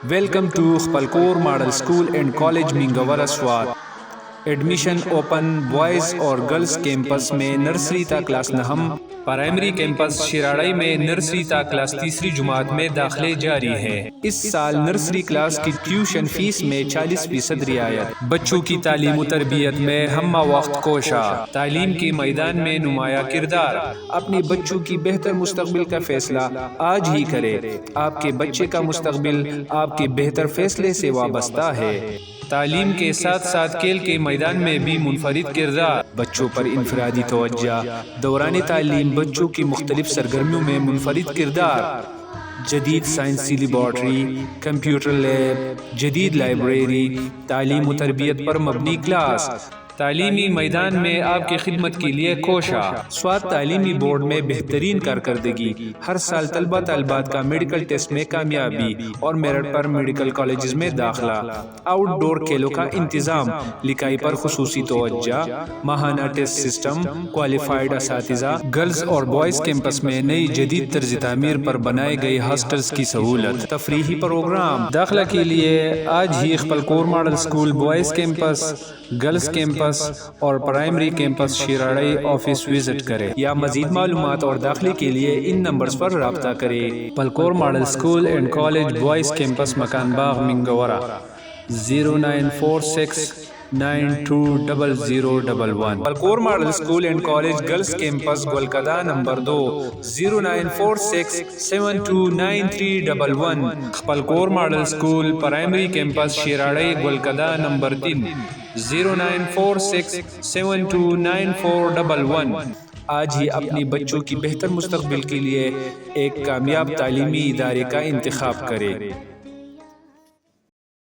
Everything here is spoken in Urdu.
Welcome to Khpalkor Model School and College Mingawara Swat. Admission open boys اور گرلز کیمپس میں نرسری تا کلاس نہم، پرائمری کیمپس شراڑائی میں نرسری تا کلاس تیسری جماعت میں داخلے جاری ہے۔ اس سال نرسری کلاس کی ٹیوشن فیس میں 40% رعایت۔ بچوں کی تعلیم و تربیت میں ہمہ وقت کوشاں، تعلیم کے میدان میں نمایاں کردار۔ اپنے بچوں کی بہتر مستقبل کا فیصلہ آج ہی کرے۔ آپ کے بچے کا مستقبل آپ کے بہتر فیصلے سے وابستہ ہے۔ تعلیم کے ساتھ ساتھ کھیل کے میدان میں بھی منفرد کردار۔ بچوں پر انفرادی توجہ، دوران تعلیم بچوں کی مختلف سرگرمیوں میں منفرد کردار۔ جدید سائنسی لیبارٹری، کمپیوٹر لیب، جدید لائبریری، تعلیم و تربیت پر مبنی کلاس۔ تعلیمی میدان میں آپ کی خدمت کے لیے کوشاں۔ سوات تعلیمی بورڈ میں بہترین کارکردگی۔ ہر سال طلبہ طالبات کا میڈیکل ٹیسٹ میں کامیابی اور میرٹ پر میڈیکل کالجز میں داخلہ۔ آؤٹ ڈور کھیلوں کا انتظام، لکھائی پر خصوصی توجہ، ماہانہ ٹیسٹ سسٹم، کوالیفائڈ اساتذہ۔ گرلز اور بوائز کیمپس میں نئی جدید طرز تعمیر پر بنائے گئے ہاسٹلز کی سہولت۔ تفریحی پروگرام۔ داخلہ کے لیے آج ہی Khpalkor model school boys campus, girls campus اور primary campus Shararai office visit کریں، یا مزید معلومات اور داخلے کے لیے ان نمبرز پر رابطہ کریں۔ Khpalkor model school and college boys campus Makan Bagh Mingora 0946920011۔ Khpalkor model school and college girls campus Gulkada number 2 0946729311۔ Khpalkor model school primary campus Shararai Gulkada number 3 0946729411۔ آج ہی اپنی بچوں کی بہتر مستقبل کے لیے ایک کامیاب تعلیمی ادارے کا انتخاب کریں۔